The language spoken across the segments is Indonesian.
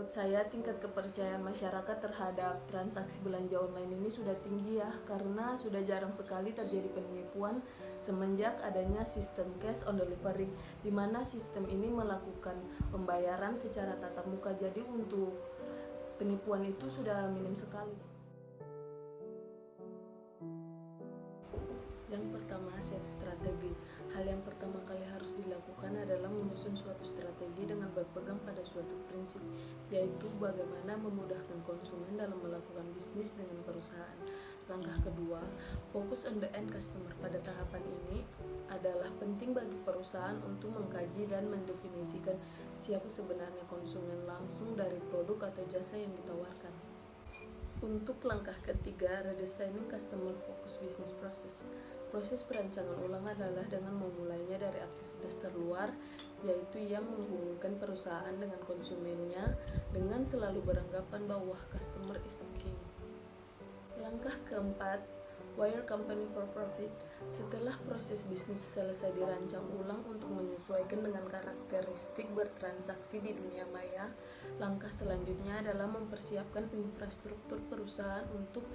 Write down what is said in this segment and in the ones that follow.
Menurut saya tingkat kepercayaan masyarakat terhadap transaksi belanja online ini sudah tinggi ya, karena sudah jarang sekali terjadi penipuan semenjak adanya sistem cash on delivery, di mana sistem ini melakukan pembayaran secara tatap muka. Jadi untuk penipuan itu sudah minim sekali. Yang pertama, set strategi. Hal yang pertama kali harus dilakukan adalah menyusun suatu strategi dengan berpegang pada suatu prinsip, yaitu bagaimana memudahkan konsumen dalam melakukan bisnis dengan perusahaan. Langkah kedua, fokus on the end customer. Pada tahapan ini adalah penting bagi perusahaan untuk mengkaji dan mendefinisikan siapa sebenarnya konsumen langsung dari produk atau jasa yang ditawarkan. Untuk langkah ketiga, redesigning customer focus business process. Proses perancangan ulang adalah dengan memulainya dari aktivitas terluar, yaitu yang menghubungkan perusahaan dengan konsumennya dengan selalu beranggapan bahwa customer is the king. Langkah keempat, wire company for profit. Setelah proses bisnis selesai dirancang ulang untuk menyesuaikan dengan karakteristik bertransaksi di dunia maya, langkah selanjutnya adalah mempersiapkan infrastruktur perusahaan untuk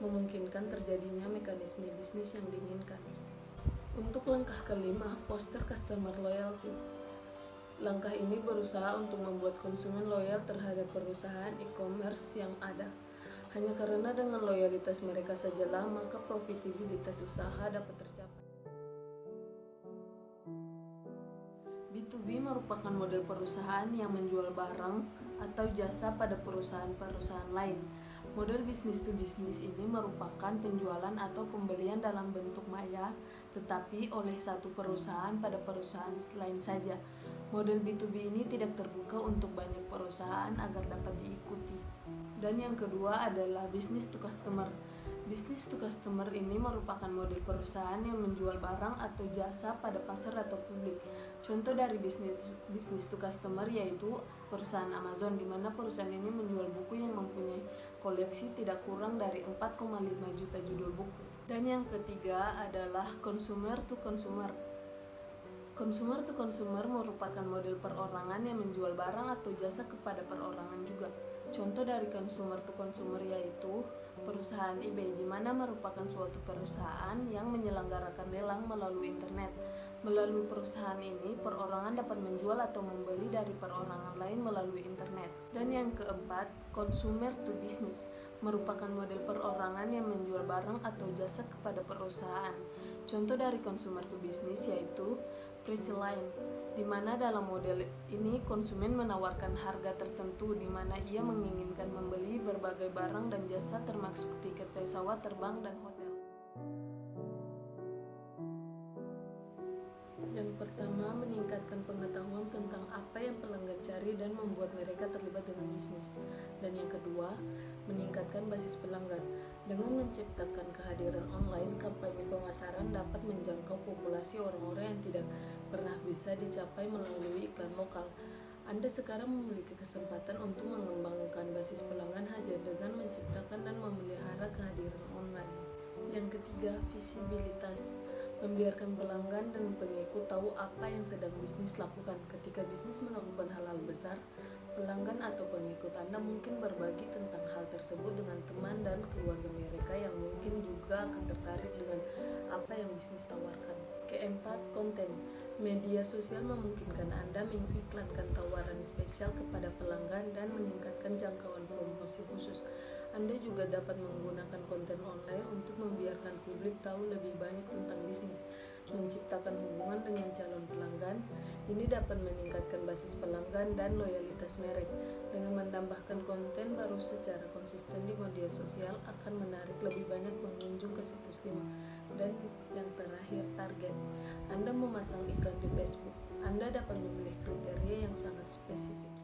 memungkinkan terjadinya mekanisme bisnis yang diinginkan. Untuk langkah kelima, foster customer loyalty. Langkah ini berusaha untuk membuat konsumen loyal terhadap perusahaan e-commerce yang ada. Hanya karena dengan loyalitas mereka sajalah maka profitabilitas usaha dapat tercapai. B2B merupakan model perusahaan yang menjual barang atau jasa pada perusahaan-perusahaan lain. Model bisnis to bisnis ini merupakan penjualan atau pembelian dalam bentuk maya, tetapi oleh satu perusahaan pada perusahaan lain saja. Model B2B ini tidak terbuka untuk banyak perusahaan agar dapat diikuti. Dan yang kedua adalah business to customer. Business to customer ini merupakan model perusahaan yang menjual barang atau jasa pada pasar atau publik. Contoh dari business to customer yaitu perusahaan Amazon, di mana perusahaan ini menjual buku yang mempunyai koleksi tidak kurang dari 4,5 juta judul buku. Dan yang ketiga adalah consumer to consumer. Consumer to consumer merupakan model perorangan yang menjual barang atau jasa kepada perorangan juga. Contoh dari consumer to consumer yaitu perusahaan eBay, di mana merupakan suatu perusahaan yang menyelenggarakan lelang melalui internet. Melalui perusahaan ini, perorangan dapat menjual atau membeli dari perorangan lain melalui internet. Dan yang keempat, consumer to business, merupakan model perorangan yang menjual barang atau jasa kepada perusahaan. Contoh dari consumer to business yaitu Priscilline, di mana dalam model ini konsumen menawarkan harga tertentu di mana ia menginginkan membeli berbagai barang dan jasa termasuk tiket pesawat terbang dan hotel. Yang pertama, meningkatkan pengetahuan tentang apa yang pelanggan cari dan membuat mereka terlibat dengan bisnis. Dan yang kedua, meningkatkan basis pelanggan. Dengan menciptakan kehadiran online, kampanye pemasaran dapat menjangkau populasi orang-orang yang tidak pernah bisa dicapai melalui iklan lokal. Anda sekarang memiliki kesempatan untuk mengembangkan basis pelanggan hanya dengan menciptakan dan memelihara kehadiran online. Yang ketiga, visibilitas. Membiarkan pelanggan dan pengikut tahu apa yang sedang bisnis lakukan. Ketika bisnis melakukan hal-hal besar, pelanggan atau pengikut Anda mungkin berbagi tentang hal tersebut dengan teman dan keluarga mereka yang mungkin juga akan tertarik dengan apa yang bisnis tawarkan. Keempat, konten. Media sosial memungkinkan Anda mengiklankan tawaran spesial kepada pelanggan dan meningkatkan jangkauan promosi khusus. Anda juga dapat menggunakan konten online untuk membiarkan publik tahu lebih banyak tentang bisnis. Menciptakan hubungan dengan calon pelanggan, ini dapat meningkatkan basis pelanggan dan loyalitas merek. Dengan menambahkan konten baru secara konsisten di media sosial akan menarik lebih banyak pengunjung ke situs 5. Dan yang terakhir, target. Anda memasang iklan di Facebook. Anda dapat memilih kriteria yang sangat spesifik.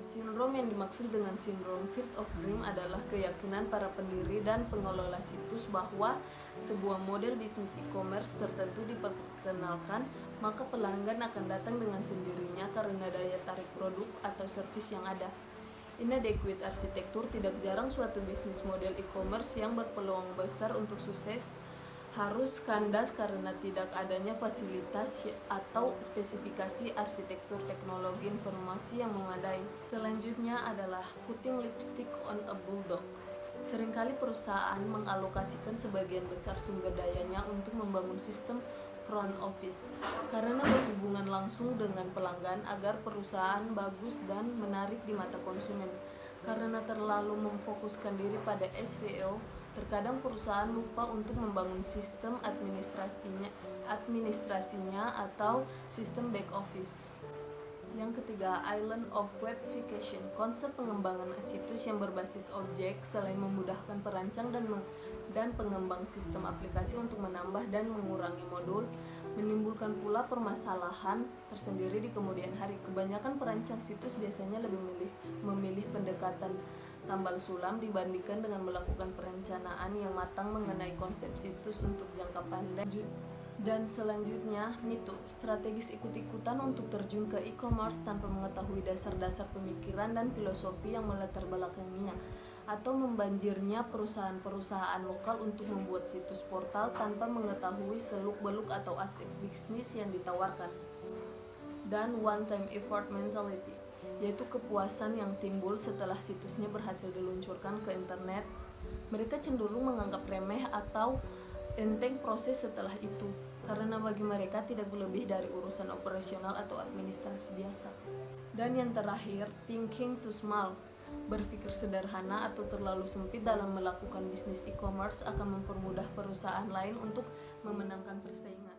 Sindrom yang dimaksud dengan sindrom Field of Dream adalah keyakinan para pendiri dan pengelola situs bahwa sebuah model bisnis e-commerce tertentu diperkenalkan, maka pelanggan akan datang dengan sendirinya karena daya tarik produk atau servis yang ada. Inadequate arsitektur. Tidak jarang suatu bisnis model e-commerce yang berpeluang besar untuk sukses harus kandas karena tidak adanya fasilitas atau spesifikasi arsitektur teknologi informasi yang memadai. Selanjutnya adalah putting lipstick on a bulldog. Seringkali perusahaan mengalokasikan sebagian besar sumber dayanya untuk membangun sistem front office karena berhubungan langsung dengan pelanggan agar perusahaan bagus dan menarik di mata konsumen. Karena terlalu memfokuskan diri pada SVO, terkadang perusahaan lupa untuk membangun sistem administrasinya atau sistem back office. Yang ketiga, island of webification. Konsep pengembangan situs yang berbasis objek selain memudahkan perancang dan pengembang sistem aplikasi untuk menambah dan mengurangi modul, menimbulkan pula permasalahan tersendiri di kemudian hari. Kebanyakan perancang situs biasanya lebih memilih pendekatan tambal sulam dibandingkan dengan melakukan perencanaan yang matang mengenai konsep situs untuk jangka pendek. Dan selanjutnya, mitu, strategis ikut-ikutan untuk terjun ke e-commerce tanpa mengetahui dasar-dasar pemikiran dan filosofi yang melatar belakanginya, atau membanjirnya perusahaan-perusahaan lokal untuk membuat situs portal tanpa mengetahui seluk-beluk atau aspek bisnis yang ditawarkan. Dan one-time effort mentality, yaitu kepuasan yang timbul setelah situsnya berhasil diluncurkan ke internet. Mereka cenderung menganggap remeh atau enteng proses setelah itu, karena bagi mereka tidak lebih dari urusan operasional atau administrasi biasa. Dan yang terakhir, thinking too small. Berpikir sederhana atau terlalu sempit dalam melakukan bisnis e-commerce akan mempermudah perusahaan lain untuk memenangkan persaingan.